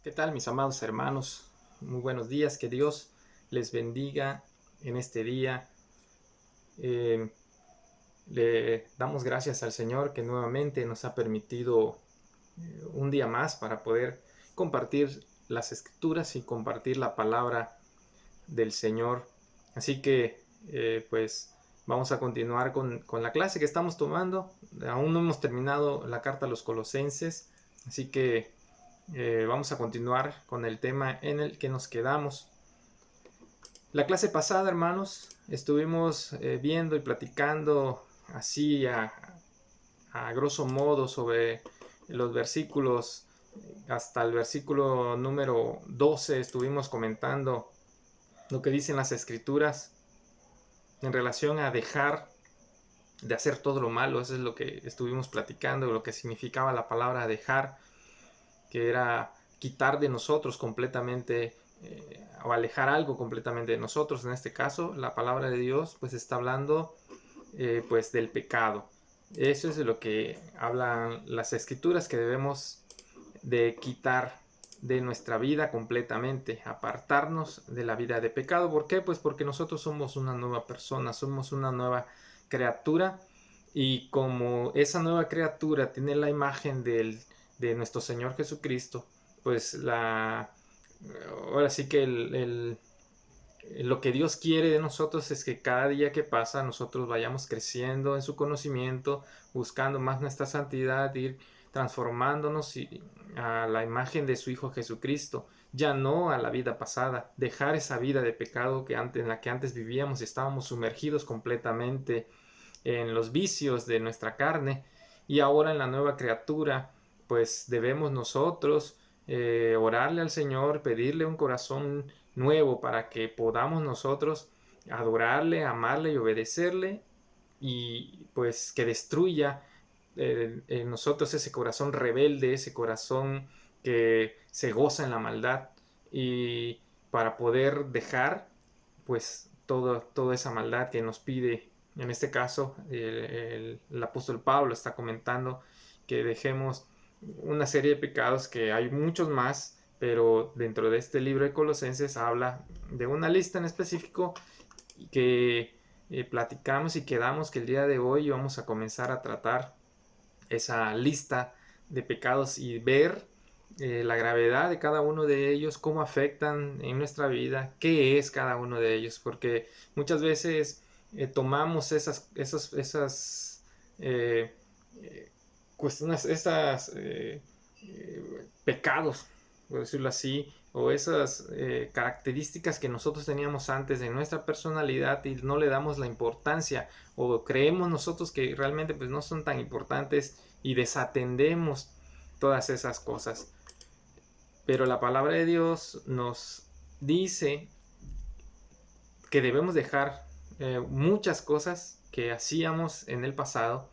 ¿Qué tal, mis amados hermanos? Muy buenos días, que Dios les bendiga en este día. Eh, Le damos gracias al Señor que nuevamente nos ha permitido un día más para poder compartir las escrituras y compartir la palabra del Señor. Así que pues vamos a continuar con la clase que estamos tomando. Aún no hemos terminado la carta a los Colosenses, así que vamos a continuar con el tema en el que nos quedamos. La clase pasada, hermanos, estuvimos viendo y platicando así a grosso modo sobre los versículos, hasta el versículo número 12 estuvimos comentando lo que dicen las escrituras en relación a dejar de hacer todo lo malo. Eso es lo que estuvimos platicando, lo que significaba la palabra dejar, que era quitar de nosotros completamente o alejar algo completamente de nosotros. En este caso, la palabra de Dios pues está hablando pues del pecado. Eso es de lo que hablan las escrituras, que debemos de quitar de nuestra vida completamente, apartarnos de la vida de pecado. ¿Por qué? Pues porque nosotros somos una nueva persona, somos una nueva criatura, y como esa nueva criatura tiene la imagen de nuestro Señor Jesucristo, pues ahora sí que lo que Dios quiere de nosotros es que cada día que pasa nosotros vayamos creciendo en su conocimiento, buscando más nuestra santidad, ir transformándonos a la imagen de su Hijo Jesucristo, ya no a la vida pasada, dejar esa vida de pecado en la que antes vivíamos, estábamos sumergidos completamente en los vicios de nuestra carne, y ahora en la nueva criatura pues debemos nosotros orarle al Señor, pedirle un corazón nuevo para que podamos nosotros adorarle, amarle y obedecerle, y pues que destruya en nosotros ese corazón rebelde, ese corazón que se goza en la maldad, y para poder dejar pues toda esa maldad que nos pide. En este caso el apóstol Pablo está comentando que dejemos una serie de pecados, que hay muchos más, pero dentro de este libro de Colosenses habla de una lista en específico que platicamos y quedamos que el día de hoy vamos a comenzar a tratar esa lista de pecados y ver la gravedad de cada uno de ellos, cómo afectan en nuestra vida, qué es cada uno de ellos, porque muchas veces tomamos esas cuestiones, pecados, por decirlo así, o esas características que nosotros teníamos antes de nuestra personalidad, y no le damos la importancia, o creemos nosotros que realmente pues no son tan importantes, y desatendemos todas esas cosas. Pero la palabra de Dios nos dice que debemos dejar muchas cosas que hacíamos en el pasado,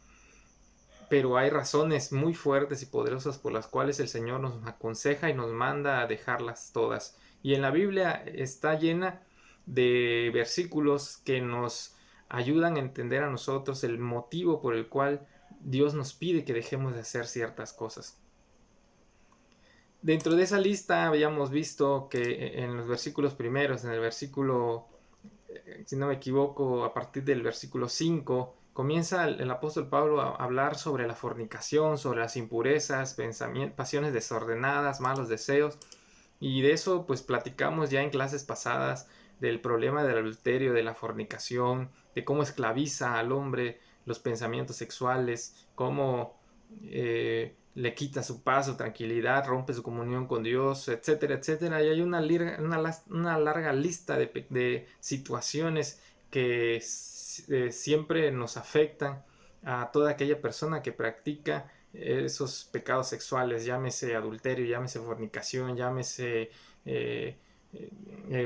pero hay razones muy fuertes y poderosas por las cuales el Señor nos aconseja y nos manda a dejarlas todas. Y en la Biblia está llena de versículos que nos ayudan a entender a nosotros el motivo por el cual Dios nos pide que dejemos de hacer ciertas cosas. Dentro de esa lista habíamos visto que en los versículos primeros, en el versículo, si no me equivoco, a partir del versículo 5, comienza el apóstol Pablo a hablar sobre la fornicación, sobre las impurezas, pasiones desordenadas, malos deseos, y de eso pues platicamos ya en clases pasadas, del problema del adulterio, de la fornicación, de cómo esclaviza al hombre los pensamientos sexuales, cómo le quita su paz, su tranquilidad, rompe su comunión con Dios, etcétera, etcétera. Y hay una larga lista de situaciones que siempre nos afectan a toda aquella persona que practica esos pecados sexuales, llámese adulterio, llámese fornicación, llámese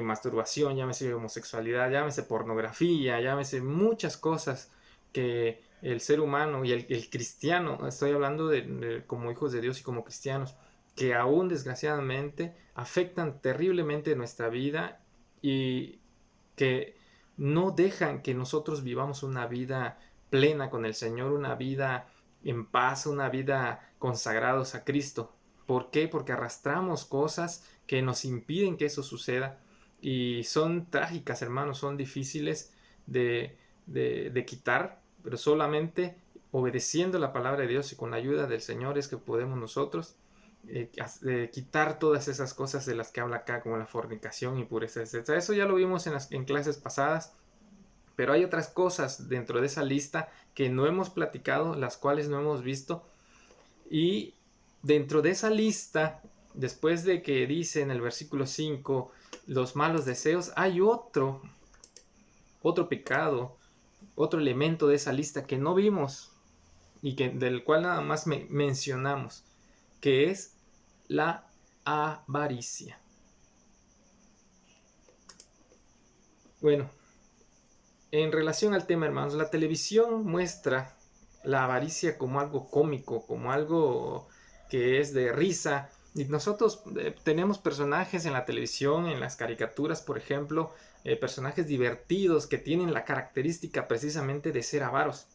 masturbación, llámese homosexualidad, llámese pornografía, llámese muchas cosas que el ser humano y el cristiano, estoy hablando como hijos de Dios y como cristianos, que aún desgraciadamente afectan terriblemente nuestra vida, y que no dejan que nosotros vivamos una vida plena con el Señor, una vida en paz, una vida consagrados a Cristo. ¿Por qué? Porque arrastramos cosas que nos impiden que eso suceda y son trágicas, hermanos, son difíciles de quitar, pero solamente obedeciendo la palabra de Dios y con la ayuda del Señor es que podemos nosotros quitar todas esas cosas de las que habla acá, como la fornicación, impureza, etc. Eso ya lo vimos en clases pasadas, pero hay otras cosas dentro de esa lista que no hemos platicado, las cuales no hemos visto. Y dentro de esa lista, después de que dice en el versículo 5 los malos deseos, hay otro pecado, otro elemento de esa lista que no vimos y del cual nada más mencionamos, que es la avaricia. Bueno, en relación al tema, hermanos, la televisión muestra la avaricia como algo cómico, como algo que es de risa. Y nosotros tenemos personajes en la televisión, en las caricaturas, por ejemplo, personajes divertidos que tienen la característica precisamente de ser avaros.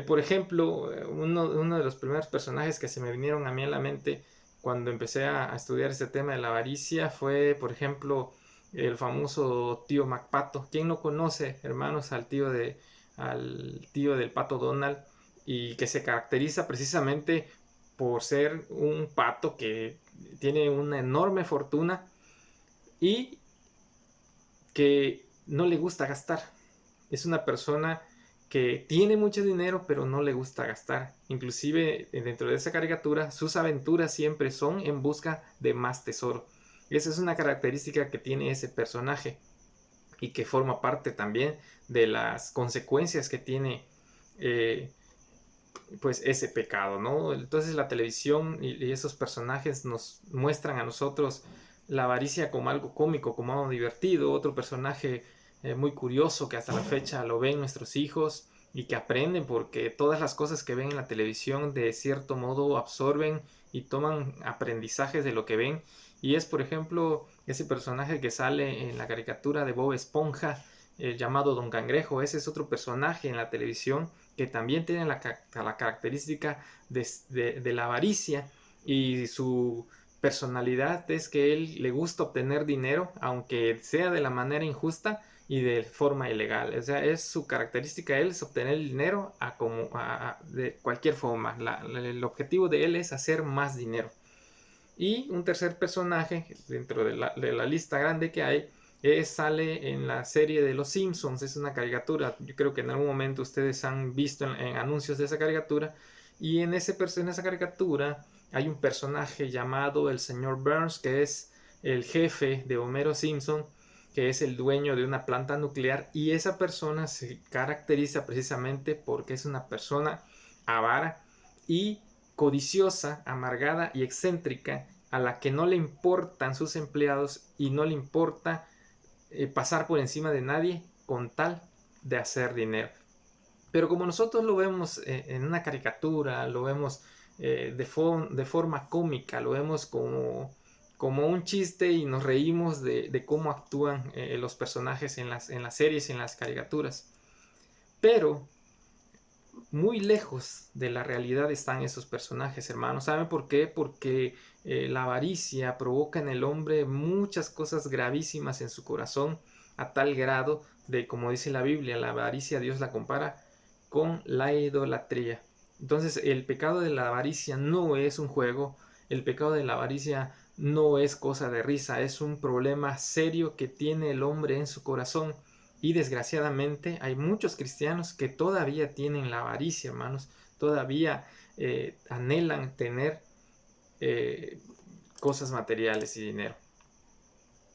Por ejemplo, uno de los primeros personajes que se me vinieron a mí a la mente cuando empecé a estudiar este tema de la avaricia fue, por ejemplo, el famoso tío MacPato. ¿Quién no conoce, hermanos, al tío del Pato Donald? Y que se caracteriza precisamente por ser un pato que tiene una enorme fortuna y que no le gusta gastar. Es una persona que tiene mucho dinero pero no le gusta gastar. Inclusive dentro de esa caricatura sus aventuras siempre son en busca de más tesoro. Esa es una característica que tiene ese personaje y que forma parte también de las consecuencias que tiene pues ese pecado, ¿no? Entonces la televisión y esos personajes nos muestran a nosotros la avaricia como algo cómico, como algo divertido. Otro personaje muy curioso que hasta la fecha lo ven nuestros hijos y que aprenden porque todas las cosas que ven en la televisión de cierto modo absorben y toman aprendizajes de lo que ven. Y es, por ejemplo, ese personaje que sale en la caricatura de Bob Esponja, llamado Don Cangrejo. Ese es otro personaje en la televisión que también tiene la característica de la avaricia, y su personalidad es que él le gusta obtener dinero, aunque sea de la manera injusta y de forma ilegal. O sea, es su característica, él es obtener dinero de cualquier forma. El objetivo de él es hacer más dinero. Y un tercer personaje dentro de la lista grande que hay sale en la serie de Los Simpsons. Es una caricatura. Yo creo que en algún momento ustedes han visto en anuncios de esa caricatura. Y en esa caricatura hay un personaje llamado el señor Burns, que es el jefe de Homero Simpson, que es el dueño de una planta nuclear. Y esa persona se caracteriza precisamente porque es una persona avara y codiciosa, amargada y excéntrica, a la que no le importan sus empleados y no le importa pasar por encima de nadie con tal de hacer dinero. Pero como nosotros lo vemos en una caricatura, lo vemos de forma cómica, lo vemos como un chiste y nos reímos de cómo actúan los personajes en las series y en las caricaturas. Pero muy lejos de la realidad están esos personajes, hermanos. ¿Saben por qué? Porque la avaricia provoca en el hombre muchas cosas gravísimas en su corazón, a tal grado de, como dice la Biblia, la avaricia Dios la compara con la idolatría. Entonces el pecado de la avaricia no es un juego, el pecado de la avaricia no es cosa de risa, es un problema serio que tiene el hombre en su corazón. Y desgraciadamente hay muchos cristianos que todavía tienen la avaricia, hermanos, todavía anhelan tener cosas materiales y dinero.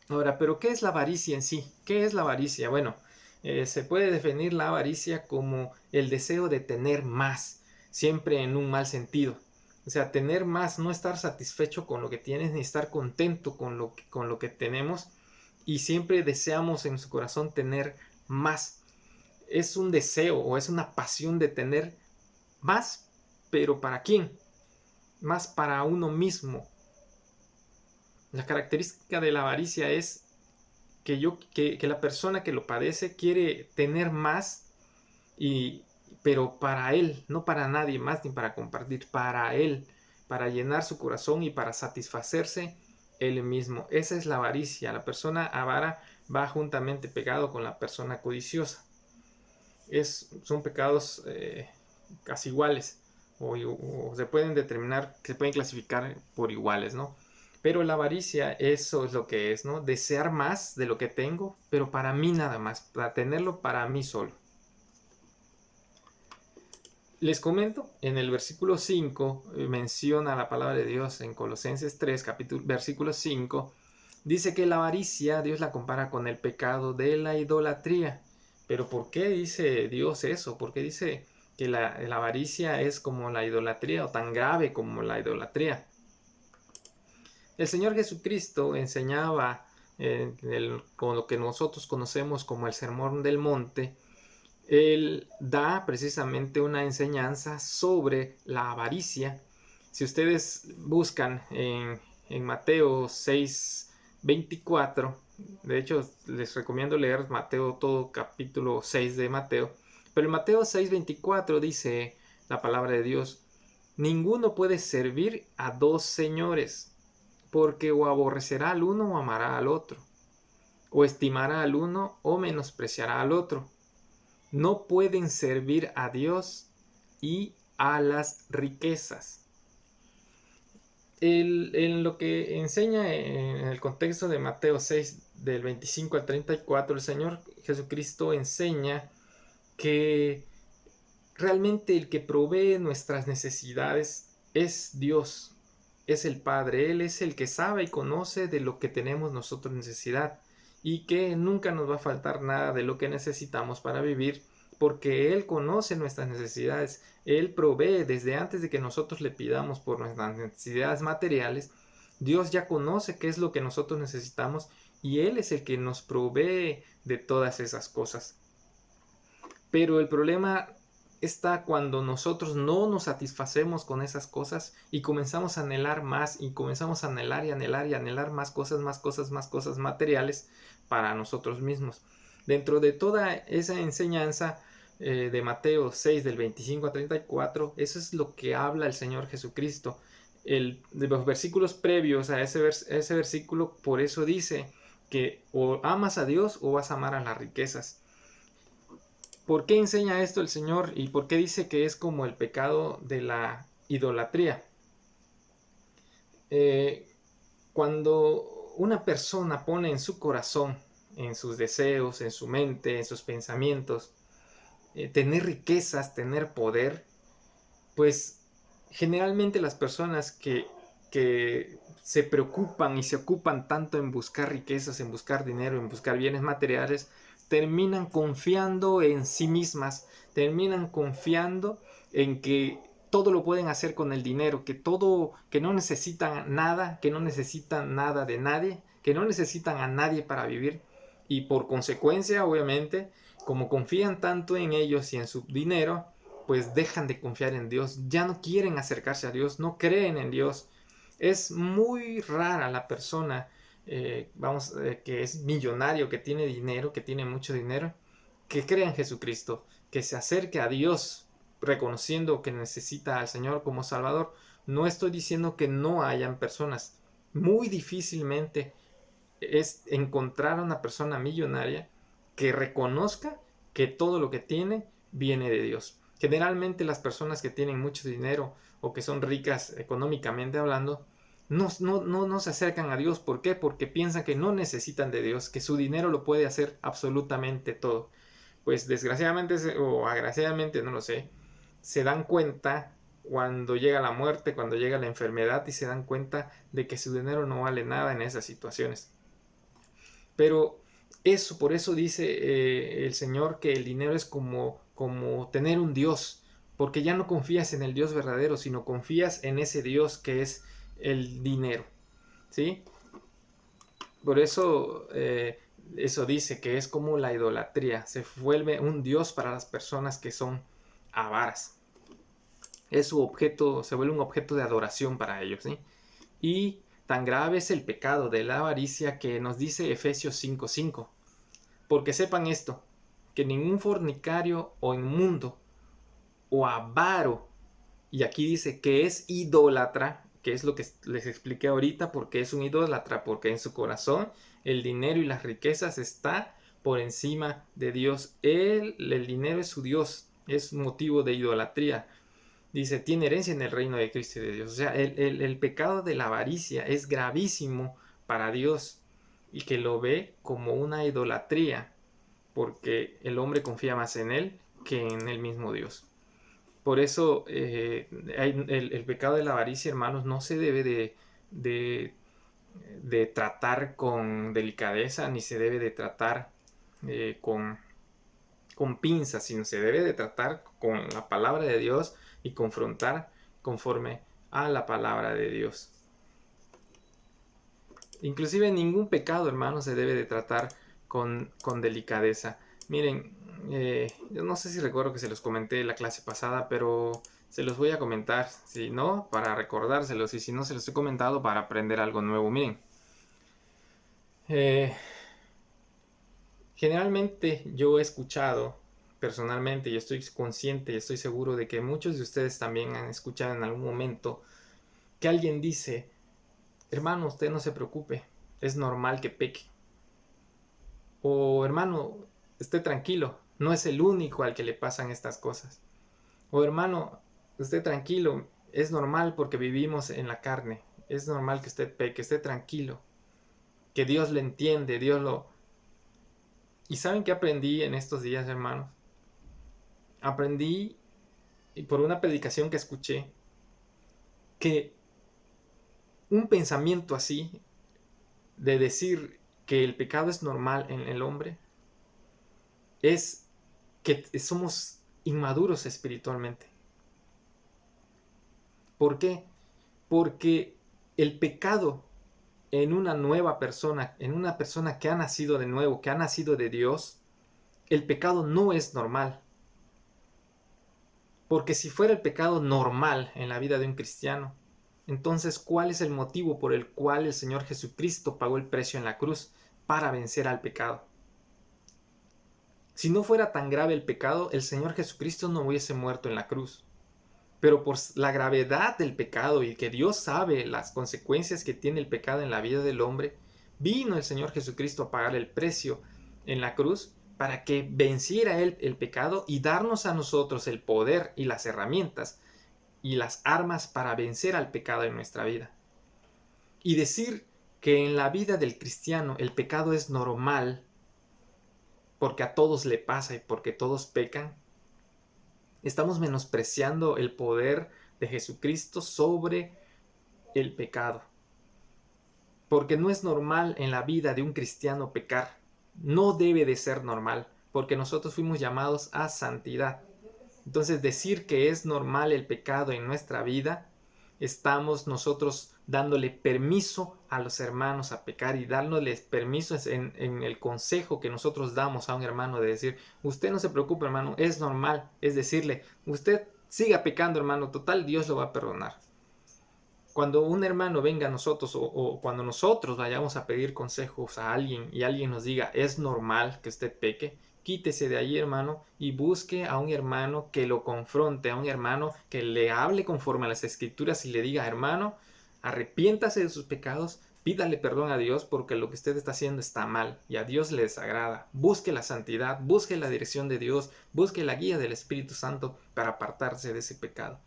Ahora, ¿pero qué es la avaricia en sí? ¿Qué es la avaricia? Bueno, se puede definir la avaricia como el deseo de tener más, siempre en un mal sentido. O sea, tener más, no estar satisfecho con lo que tienes, ni estar contento con lo que tenemos, y siempre deseamos en su corazón tener más. Es un deseo o es una pasión de tener más, pero ¿para quién? Más para uno mismo. La característica de la avaricia es que la persona que lo padece quiere tener más, pero para él, no para nadie más ni para compartir, para él, para llenar su corazón y para satisfacerse él mismo. Esa es la avaricia. La persona avara va juntamente pegado con la persona codiciosa. Son pecados casi iguales, o se pueden determinar, se pueden clasificar por iguales, ¿no? Pero la avaricia, eso es lo que es, ¿no? Desear más de lo que tengo, pero para mí nada más, para tenerlo para mí solo. Les comento, en el versículo 5 menciona la palabra de Dios en Colosenses 3, versículo 5, dice que la avaricia Dios la compara con el pecado de la idolatría. Pero ¿por qué dice Dios eso? ¿Por qué dice que la avaricia es como la idolatría o tan grave como la idolatría? El Señor Jesucristo enseñaba con lo que nosotros conocemos como el Sermón del Monte. Él da precisamente una enseñanza sobre la avaricia. Si ustedes buscan en Mateo 6:24, de hecho les recomiendo leer Mateo, todo capítulo 6 de Mateo, pero en Mateo 6:24 dice la palabra de Dios: ninguno puede servir a dos señores, porque o aborrecerá al uno o amará al otro, o estimará al uno o menospreciará al otro. No pueden servir a Dios y a las riquezas. En lo que enseña en el contexto de Mateo 6, del 25 al 34, el Señor Jesucristo enseña que realmente el que provee nuestras necesidades es Dios, es el Padre. Él es el que sabe y conoce de lo que tenemos nosotros necesidad, y que nunca nos va a faltar nada de lo que necesitamos para vivir, porque Él conoce nuestras necesidades. Él provee desde antes de que nosotros le pidamos por nuestras necesidades materiales. Dios ya conoce qué es lo que nosotros necesitamos, y Él es el que nos provee de todas esas cosas. Pero el problema está cuando nosotros no nos satisfacemos con esas cosas y comenzamos a anhelar más, y comenzamos a anhelar y anhelar y anhelar más cosas, más cosas, más cosas materiales para nosotros mismos. Dentro de toda esa enseñanza de Mateo 6 del 25 a 34, eso es lo que habla el Señor Jesucristo. De los versículos previos a ese versículo, por eso dice que o amas a Dios o vas a amar a las riquezas. ¿Por qué enseña esto el Señor y por qué dice que es como el pecado de la idolatría? Cuando una persona pone en su corazón, en sus deseos, en su mente, en sus pensamientos, tener riquezas, tener poder, pues generalmente las personas que se preocupan y se ocupan tanto en buscar riquezas, en buscar dinero, en buscar bienes materiales, terminan confiando en sí mismas, terminan confiando en que todo lo pueden hacer con el dinero, que no necesitan nada, que no necesitan nada de nadie, que no necesitan a nadie para vivir, y por consecuencia, obviamente, como confían tanto en ellos y en su dinero, pues dejan de confiar en Dios, ya no quieren acercarse a Dios, no creen en Dios. Es muy rara la persona que es millonario, que tiene dinero, que tiene mucho dinero, que crea en Jesucristo, que se acerque a Dios reconociendo que necesita al Señor como Salvador. No estoy diciendo que no hayan personas. Muy difícilmente es encontrar a una persona millonaria que reconozca que todo lo que tiene viene de Dios. Generalmente las personas que tienen mucho dinero o que son ricas económicamente hablando, no se acercan a Dios. ¿Por qué? Porque piensan que no necesitan de Dios, que su dinero lo puede hacer absolutamente todo. Pues desgraciadamente o agraciadamente, no lo sé, se dan cuenta cuando llega la muerte, cuando llega la enfermedad, y se dan cuenta de que su dinero no vale nada en esas situaciones. Pero por eso dice el Señor que el dinero es como tener un Dios, porque ya no confías en el Dios verdadero, sino confías en ese Dios que es el dinero, ¿sí? Por eso eso dice que es como la idolatría, se vuelve un Dios para las personas que son avaras. Es su objeto, se vuelve un objeto de adoración para ellos, ¿sí? Y tan grave es el pecado de la avaricia que nos dice Efesios 5:5. Porque sepan esto, que ningún fornicario o inmundo o avaro Y aquí dice que es idólatra, que es lo que les expliqué ahorita, porque es un idólatra, porque en su corazón el dinero y las riquezas está por encima de Dios. El dinero es su Dios, es motivo de idolatría. Dice, tiene herencia en el reino de Cristo y de Dios. O sea, el pecado de la avaricia es gravísimo para Dios y que lo ve como una idolatría, porque el hombre confía más en él que en el mismo Dios. Por eso el pecado de la avaricia, hermanos, no se debe de tratar con delicadeza, ni se debe de tratar con pinzas, sino se debe de tratar con la palabra de Dios y confrontar conforme a la palabra de Dios. Inclusive ningún pecado, hermanos, se debe de tratar con delicadeza. Miren, yo no sé si recuerdo que se los comenté en la clase pasada, pero se los voy a comentar, si no, para recordárselos, y si no se los he comentado, para aprender algo nuevo. Miren, generalmente yo he escuchado personalmente, y estoy consciente y estoy seguro de que muchos de ustedes también han escuchado en algún momento que alguien dice, hermano, usted no se preocupe, es normal que peque. O hermano, esté tranquilo, no es el único al que le pasan estas cosas. O hermano, esté tranquilo, es normal porque vivimos en la carne, es normal que usted peque, esté tranquilo, que Dios le entiende, Dios lo... ¿Y saben qué aprendí en estos días, hermanos? Aprendí por una predicación que escuché que un pensamiento así de decir que el pecado es normal en el hombre es que somos inmaduros espiritualmente. ¿Por qué? Porque el pecado en una nueva persona, en una persona que ha nacido de nuevo, que ha nacido de Dios, el pecado no es normal. Porque si fuera el pecado normal en la vida de un cristiano, entonces, ¿cuál es el motivo por el cual el Señor Jesucristo pagó el precio en la cruz para vencer al pecado? Si no fuera tan grave el pecado, el Señor Jesucristo no hubiese muerto en la cruz. Pero por la gravedad del pecado y que Dios sabe las consecuencias que tiene el pecado en la vida del hombre, vino el Señor Jesucristo a pagar el precio en la cruz para que venciera Él el pecado y darnos a nosotros el poder y las herramientas y las armas para vencer al pecado en nuestra vida. Y decir que en la vida del cristiano el pecado es normal porque a todos le pasa y porque todos pecan, estamos menospreciando el poder de Jesucristo sobre el pecado. Porque no es normal en la vida de un cristiano pecar. No debe de ser normal, porque nosotros fuimos llamados a santidad. Entonces, decir que es normal el pecado en nuestra vida, estamos nosotros dándole permiso a los hermanos a pecar y dándoles permiso en el consejo que nosotros damos a un hermano de decir, usted no se preocupe, hermano, es normal. Es decirle, usted siga pecando, hermano, total, Dios lo va a perdonar. Cuando un hermano venga a nosotros o cuando nosotros vayamos a pedir consejos a alguien y alguien nos diga, es normal que usted peque, quítese de ahí, hermano, y busque a un hermano que lo confronte, a un hermano que le hable conforme a las escrituras y le diga, hermano, arrepiéntase de sus pecados, pídale perdón a Dios porque lo que usted está haciendo está mal y a Dios le desagrada. Busque la santidad, busque la dirección de Dios, busque la guía del Espíritu Santo para apartarse de ese pecado.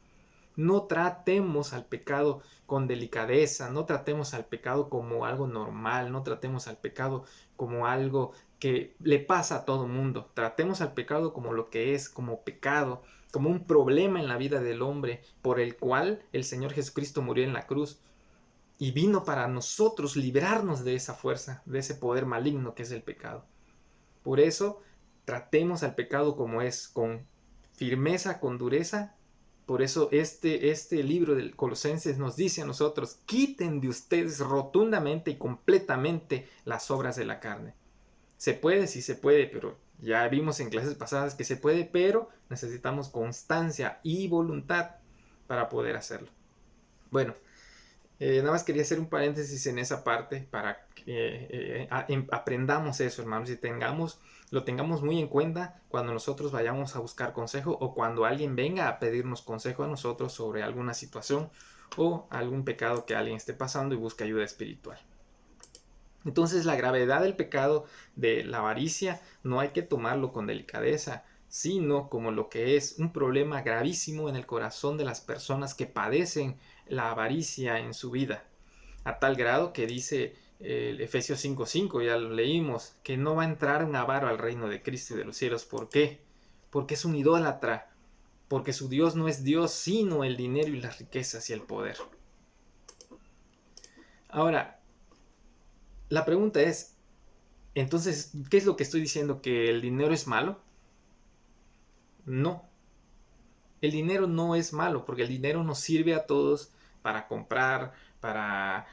No tratemos al pecado con delicadeza, no tratemos al pecado como algo normal, no tratemos al pecado como algo que le pasa a todo mundo. Tratemos al pecado como lo que es, como pecado, como un problema en la vida del hombre por el cual el Señor Jesucristo murió en la cruz y vino para nosotros librarnos de esa fuerza, de ese poder maligno que es el pecado. Por eso, tratemos al pecado como es, con firmeza, con dureza. Por eso este libro del Colosenses nos dice a nosotros, quiten de ustedes rotundamente y completamente las obras de la carne. Se puede, sí se puede, pero ya vimos en clases pasadas que se puede, pero necesitamos constancia y voluntad para poder hacerlo. Bueno, Nada más quería hacer un paréntesis en esa parte para que aprendamos eso, hermanos, y lo tengamos muy en cuenta cuando nosotros vayamos a buscar consejo o cuando alguien venga a pedirnos consejo a nosotros sobre alguna situación o algún pecado que alguien esté pasando y busque ayuda espiritual. Entonces, la gravedad del pecado de la avaricia no hay que tomarlo con delicadeza, sino como lo que es un problema gravísimo en el corazón de las personas que padecen la avaricia en su vida, a tal grado que dice el Efesios 5:5, ya lo leímos, que no va a entrar un avaro al reino de Cristo y de los cielos. ¿Por qué? Porque es un idólatra, porque su Dios no es Dios, sino el dinero y las riquezas y el poder. Ahora, la pregunta es, entonces, ¿qué es lo que estoy diciendo? ¿Que el dinero es malo? No, el dinero no es malo, porque el dinero nos sirve a todos para comprar, para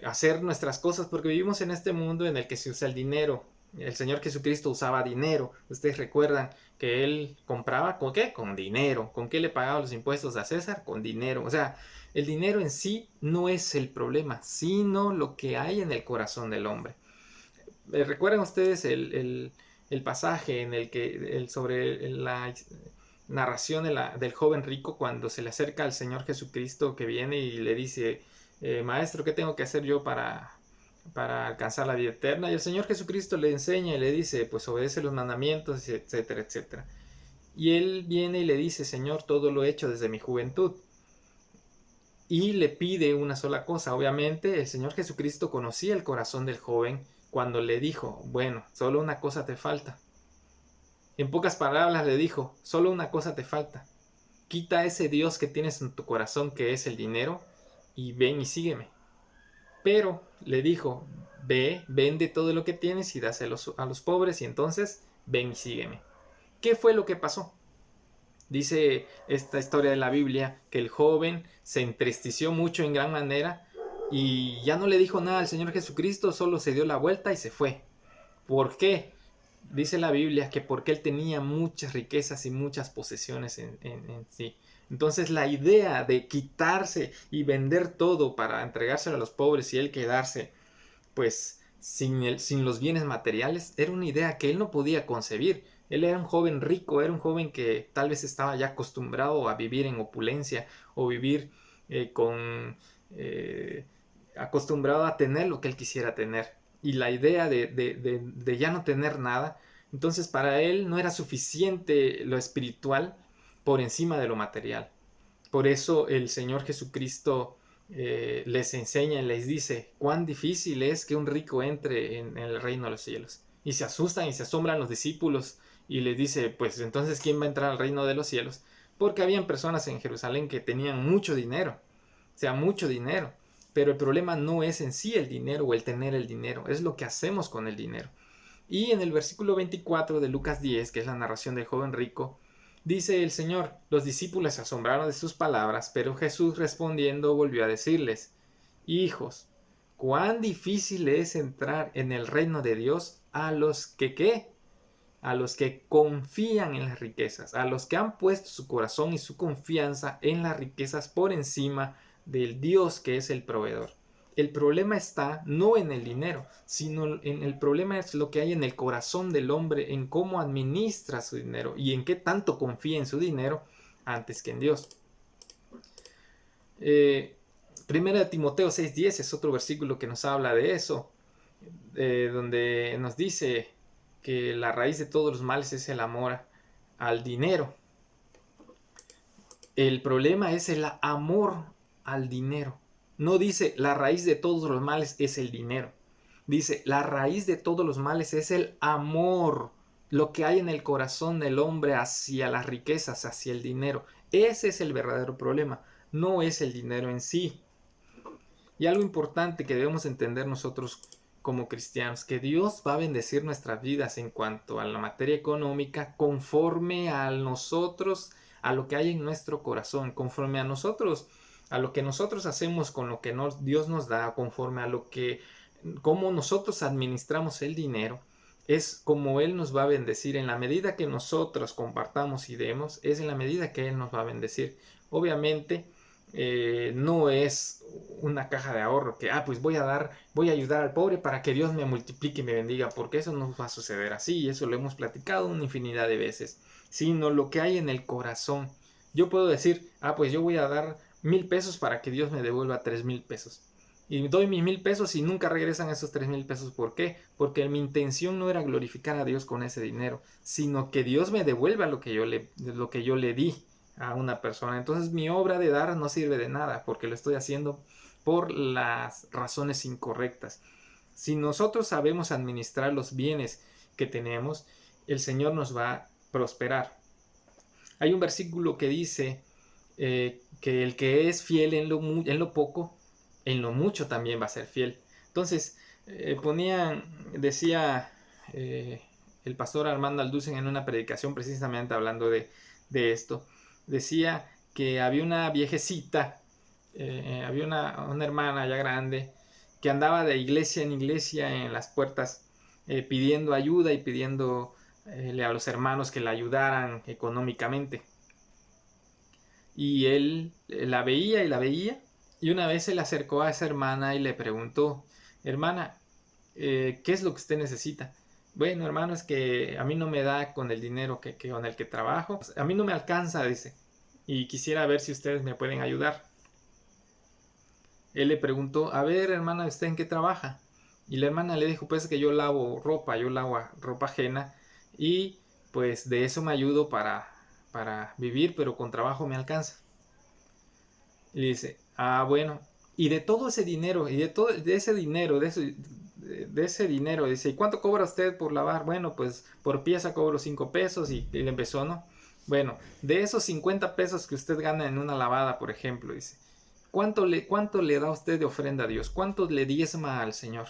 hacer nuestras cosas, porque vivimos en este mundo en el que se usa el dinero. El Señor Jesucristo usaba dinero. Ustedes recuerdan que Él compraba ¿con qué? Con dinero. ¿Con qué le pagaba los impuestos a César? Con dinero. O sea, el dinero en sí no es el problema, sino lo que hay en el corazón del hombre. ¿Recuerdan ustedes el pasaje en el que sobre la narración del joven rico cuando se le acerca al Señor Jesucristo que viene y le dice, maestro, ¿qué tengo que hacer yo para alcanzar la vida eterna? Y el Señor Jesucristo le enseña y le dice, pues obedece los mandamientos, etcétera, etcétera. Y él viene y le dice, Señor, todo lo he hecho desde mi juventud. Y le pide una sola cosa. Obviamente el Señor Jesucristo conocía el corazón del joven cuando le dijo, bueno, solo una cosa te falta. En pocas palabras le dijo, solo una cosa te falta. Quita ese Dios que tienes en tu corazón, que es el dinero, y ven y sígueme. Pero le dijo, ve, vende todo lo que tienes y dáselo a los pobres, y entonces ven y sígueme. ¿Qué fue lo que pasó? Dice esta historia de la Biblia que el joven se entristeció mucho en gran manera y ya no le dijo nada al Señor Jesucristo, solo se dio la vuelta y se fue. ¿Por qué? Dice la Biblia que porque él tenía muchas riquezas y muchas posesiones en sí. Entonces la idea de quitarse y vender todo para entregárselo a los pobres y él quedarse pues sin los bienes materiales era una idea que él no podía concebir. Él era un joven rico, era un joven que tal vez estaba ya acostumbrado a vivir en opulencia o vivir con acostumbrado a tener lo que él quisiera tener. Y la idea de ya no tener nada, entonces para él no era suficiente lo espiritual por encima de lo material. Por eso el Señor Jesucristo les enseña y les dice cuán difícil es que un rico entre en el reino de los cielos. Y se asustan y se asombran los discípulos y les dice, pues entonces ¿quién va a entrar al reino de los cielos? Porque habían personas en Jerusalén que tenían mucho dinero, o sea, mucho dinero. Pero el problema no es en sí el dinero o el tener el dinero, es lo que hacemos con el dinero. Y en el versículo 24 de Lucas 10, que es la narración del joven rico, dice el Señor, los discípulos se asombraron de sus palabras, pero Jesús respondiendo volvió a decirles, hijos, cuán difícil es entrar en el reino de Dios a los que ¿qué? A los que confían en las riquezas, a los que han puesto su corazón y su confianza en las riquezas por encima del Dios que es el proveedor. El problema está no en el dinero, sino en el problema es lo que hay en el corazón del hombre, en cómo administra su dinero y en qué tanto confía en su dinero antes que en Dios. Primera de Timoteo 6:10 es otro versículo que nos habla de eso, donde nos dice que la raíz de todos los males es el amor al dinero. El problema es el amor al dinero. No dice la raíz de todos los males es el dinero. Dice la raíz de todos los males es el amor, lo que hay en el corazón del hombre hacia las riquezas, hacia el dinero. Ese es el verdadero problema, no es el dinero en sí. Y algo importante que debemos entender nosotros como cristianos, que Dios va a bendecir nuestras vidas en cuanto a la materia económica conforme a nosotros, a lo que hay en nuestro corazón, conforme a nosotros, a lo que nosotros hacemos con lo que Dios nos da, conforme a lo que, cómo nosotros administramos el dinero, es como Él nos va a bendecir. En la medida que nosotros compartamos y demos, es en la medida que Él nos va a bendecir. Obviamente, no es una caja de ahorro que, pues voy a ayudar al pobre para que Dios me multiplique y me bendiga, porque eso no va a suceder así, y eso lo hemos platicado una infinidad de veces, sino lo que hay en el corazón. Yo puedo decir, pues yo voy a dar 1,000 pesos para que Dios me devuelva 3,000 pesos. Y doy mis 1,000 pesos y nunca regresan esos 3,000 pesos. ¿Por qué? Porque mi intención no era glorificar a Dios con ese dinero, sino que Dios me devuelva lo que yo le di a una persona. Entonces mi obra de dar no sirve de nada porque lo estoy haciendo por las razones incorrectas. Si nosotros sabemos administrar los bienes que tenemos, el Señor nos va a prosperar. Hay un versículo que dice que el que es fiel en lo poco, en lo mucho también va a ser fiel. Entonces, decía el pastor Armando Alducen en una predicación precisamente hablando de esto, decía que había una viejecita, había una hermana ya grande, que andaba de iglesia en iglesia en las puertas pidiendo ayuda y pidiendo a los hermanos que la ayudaran económicamente. Y él la veía y la veía, y una vez se le acercó a esa hermana y le preguntó: hermana, ¿qué es lo que usted necesita? Bueno, hermano, es que a mí no me da con el dinero con el que trabajo, a mí no me alcanza, dice, y quisiera ver si ustedes me pueden ayudar. Él le preguntó: a ver, hermana, ¿usted en qué trabaja? Y la hermana le dijo: pues que yo lavo ropa ajena, y pues de eso me ayudo para vivir, pero con trabajo me alcanza. Y le dice: bueno, y de todo ese dinero, y de ese dinero, dice: ¿y cuánto cobra usted por lavar? Bueno, pues por pieza cobro 5 pesos, y le empezó, ¿no? Bueno, de esos 50 pesos que usted gana en una lavada, por ejemplo, dice, ¿cuánto le da usted de ofrenda a Dios? ¿Cuánto le diezma al Señor?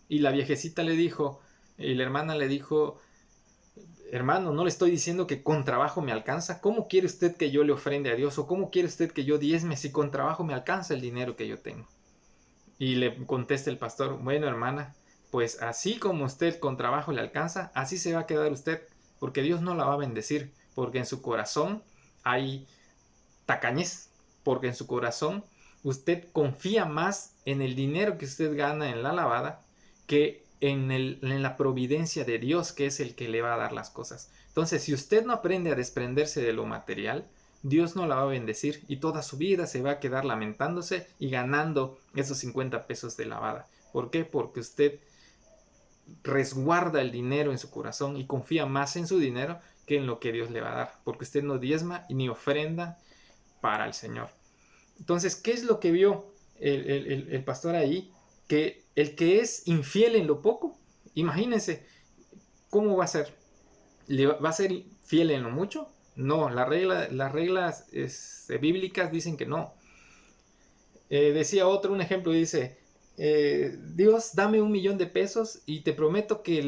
Y la viejecita le dijo, y la hermana le dijo: hermano, no le estoy diciendo que con trabajo me alcanza. ¿Cómo quiere usted que yo le ofrende a Dios? ¿O cómo quiere usted que yo diezme si con trabajo me alcanza el dinero que yo tengo? Y le contesta el pastor: bueno, hermana, pues así como usted con trabajo le alcanza, así se va a quedar usted, porque Dios no la va a bendecir, porque en su corazón hay tacañez, porque en su corazón usted confía más en el dinero que usted gana en la lavada que en la providencia de Dios, que es el que le va a dar las cosas. Entonces, si usted no aprende a desprenderse de lo material, Dios no la va a bendecir y toda su vida se va a quedar lamentándose y ganando esos 50 pesos de lavada. ¿Por qué? Porque usted resguarda el dinero en su corazón y confía más en su dinero que en lo que Dios le va a dar, porque usted no diezma ni ofrenda para el Señor. Entonces, ¿qué es lo que vio el pastor ahí? Que el que es infiel en lo poco, imagínense, ¿cómo va a ser? ¿Va a ser fiel en lo mucho? No, las reglas bíblicas dicen que no. Decía otro, un ejemplo, dice: Dios, dame 1,000,000 de pesos y te prometo que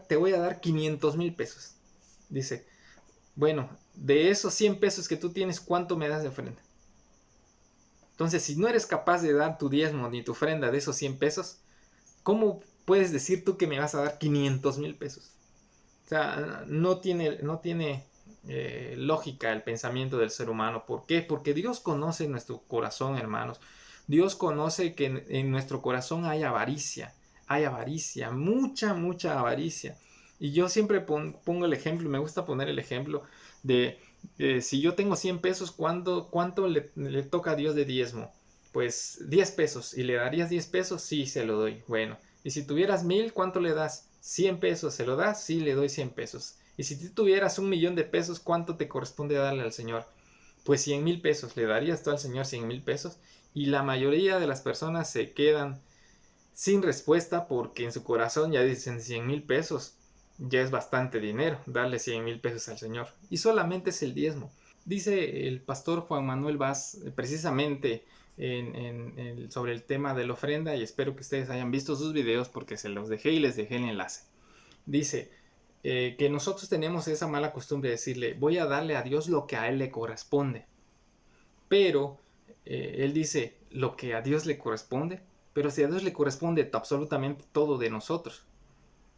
te voy a dar 500,000 pesos. Dice: bueno, de esos 100 pesos que tú tienes, ¿cuánto me das de ofrenda? Entonces, si no eres capaz de dar tu diezmo ni tu ofrenda de esos 100 pesos, ¿cómo puedes decir tú que me vas a dar 500,000 pesos? O sea, no tiene lógica el pensamiento del ser humano. ¿Por qué? Porque Dios conoce nuestro corazón, hermanos. Dios conoce que en nuestro corazón hay avaricia, mucha avaricia. Y yo siempre pongo el ejemplo, me gusta poner el ejemplo de si yo tengo 100 pesos, ¿cuánto le toca a Dios de diezmo? Pues 10 pesos. ¿Y le darías 10 pesos? Sí, se lo doy. Bueno, y si tuvieras 1,000, ¿cuánto le das? 100 pesos. ¿Se lo das? Sí, le doy 100 pesos. Y si tú tuvieras 1,000,000 de pesos, ¿cuánto te corresponde darle al Señor? Pues 100,000 pesos. ¿Le darías tú al Señor 100,000 pesos? Y la mayoría de las personas se quedan sin respuesta porque en su corazón ya dicen: 100,000 pesos. Ya es bastante dinero darle 100,000 pesos al Señor. Y solamente es el diezmo. Dice el pastor Juan Manuel Vaz precisamente sobre el tema de la ofrenda, y espero que ustedes hayan visto sus videos porque se los dejé y les dejé el enlace. Dice que nosotros tenemos esa mala costumbre de decirle: voy a darle a Dios lo que a Él le corresponde. Pero Él dice: lo que a Dios le corresponde. Pero si a Dios le corresponde absolutamente todo de nosotros,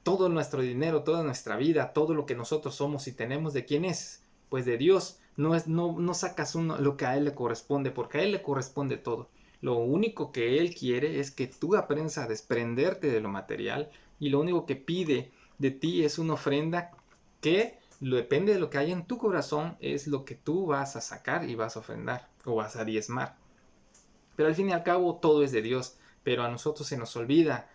todo nuestro dinero, toda nuestra vida, todo lo que nosotros somos y tenemos, ¿de quién es? Pues de Dios. No sacas lo que a Él le corresponde, porque a Él le corresponde todo. Lo único que Él quiere es que tú aprendas a desprenderte de lo material, y lo único que pide de ti es una ofrenda que depende de lo que hay en tu corazón, es lo que tú vas a sacar y vas a ofrendar o vas a diezmar. Pero al fin y al cabo todo es de Dios, pero a nosotros se nos olvida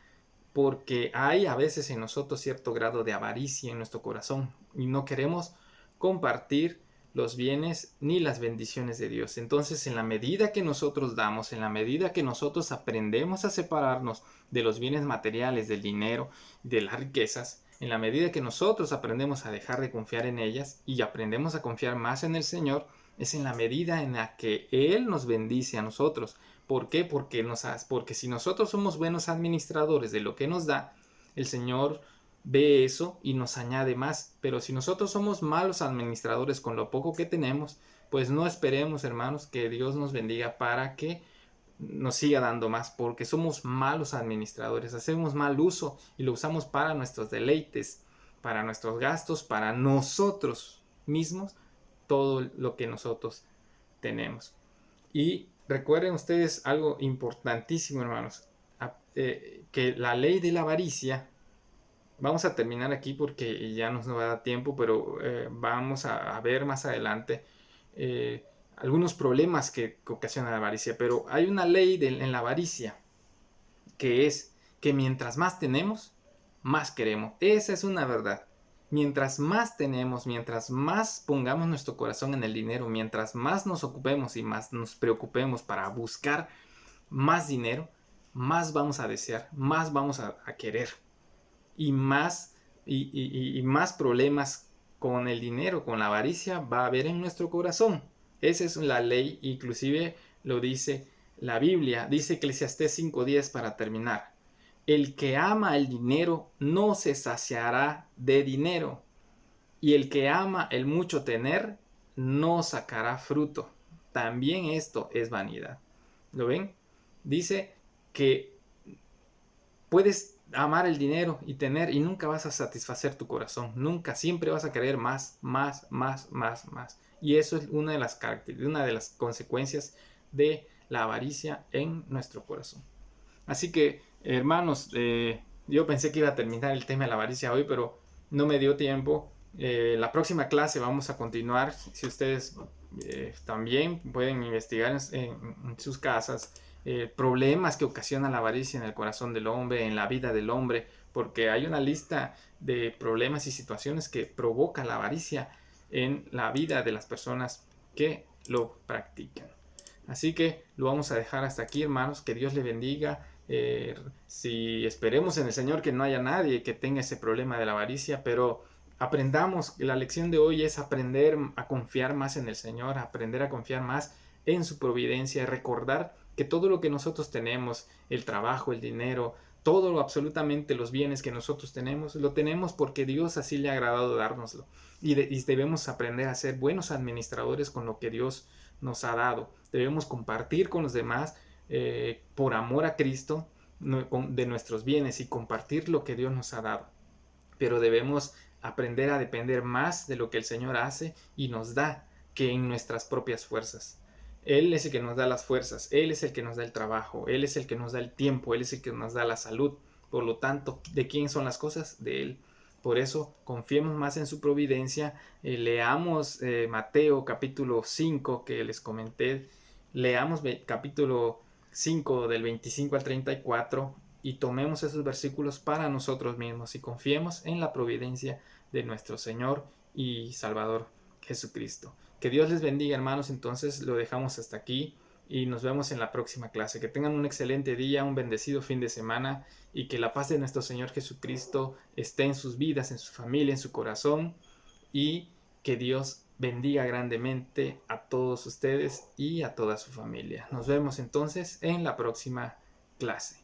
porque hay a veces en nosotros cierto grado de avaricia en nuestro corazón y no queremos compartir los bienes ni las bendiciones de Dios. Entonces, en la medida que nosotros damos, en la medida que nosotros aprendemos a separarnos de los bienes materiales, del dinero, de las riquezas, en la medida que nosotros aprendemos a dejar de confiar en ellas y aprendemos a confiar más en el Señor, es en la medida en la que Él nos bendice a nosotros. ¿Por qué? Porque si nosotros somos buenos administradores de lo que nos da, el Señor ve eso y nos añade más. Pero si nosotros somos malos administradores con lo poco que tenemos, pues no esperemos, hermanos, que Dios nos bendiga para que nos siga dando más, porque somos malos administradores, hacemos mal uso y lo usamos para nuestros deleites, para nuestros gastos, para nosotros mismos, todo lo que nosotros tenemos. Y recuerden ustedes algo importantísimo, hermanos, que la ley de la avaricia, vamos a terminar aquí porque ya nos va a dar tiempo, pero vamos a ver más adelante algunos problemas que ocasiona la avaricia, pero hay una ley en la avaricia que es que mientras más tenemos, más queremos. Esa es una verdad. Mientras más tenemos, mientras más pongamos nuestro corazón en el dinero, mientras más nos ocupemos y más nos preocupemos para buscar más dinero, más vamos a desear, más vamos a querer y más, y más problemas con el dinero, con la avaricia va a haber en nuestro corazón. Esa es la ley, inclusive lo dice la Biblia, dice Eclesiastés 5:10 para terminar. El que ama el dinero no se saciará de dinero, y el que ama el mucho tener no sacará fruto. También esto es vanidad. ¿Lo ven? Dice que puedes amar el dinero y tener y nunca vas a satisfacer tu corazón. Nunca, siempre vas a querer más, más, más, más, más. Y eso es una de las consecuencias de la avaricia en nuestro corazón. Así que, hermanos, yo pensé que iba a terminar el tema de la avaricia hoy, pero no me dio tiempo. La próxima clase vamos a continuar. Si ustedes también pueden investigar en sus casas problemas que ocasiona la avaricia en el corazón del hombre, en la vida del hombre, porque hay una lista de problemas y situaciones que provoca la avaricia en la vida de las personas que lo practican. Así que lo vamos a dejar hasta aquí, hermanos. Que Dios le bendiga. Si esperemos en el Señor que no haya nadie que tenga ese problema de la avaricia, pero aprendamos, la lección de hoy es aprender a confiar más en el Señor, aprender a confiar más en su providencia, recordar que todo lo que nosotros tenemos, el trabajo, el dinero, todo absolutamente los bienes que nosotros tenemos, lo tenemos porque Dios así le ha agradado dárnoslo. Y debemos aprender a ser buenos administradores con lo que Dios nos ha dado. Debemos compartir con los demás por amor a Cristo de nuestros bienes y compartir lo que Dios nos ha dado. Pero debemos aprender a depender más de lo que el Señor hace y nos da que en nuestras propias fuerzas. Él es el que nos da las fuerzas, Él es el que nos da el trabajo, Él es el que nos da el tiempo, Él es el que nos da la salud. Por lo tanto, ¿de quién son las cosas? De Él. Por eso, confiemos más en su providencia. Leamos Mateo capítulo 5 que les comenté. Leamos capítulo 5 del 25 al 34 y tomemos esos versículos para nosotros mismos y confiemos en la providencia de nuestro Señor y Salvador Jesucristo. Que Dios les bendiga, hermanos. Entonces lo dejamos hasta aquí y nos vemos en la próxima clase. Que tengan un excelente día, un bendecido fin de semana y que la paz de nuestro Señor Jesucristo esté en sus vidas, en su familia, en su corazón, y que Dios bendiga grandemente a todos ustedes y a toda su familia. Nos vemos entonces en la próxima clase.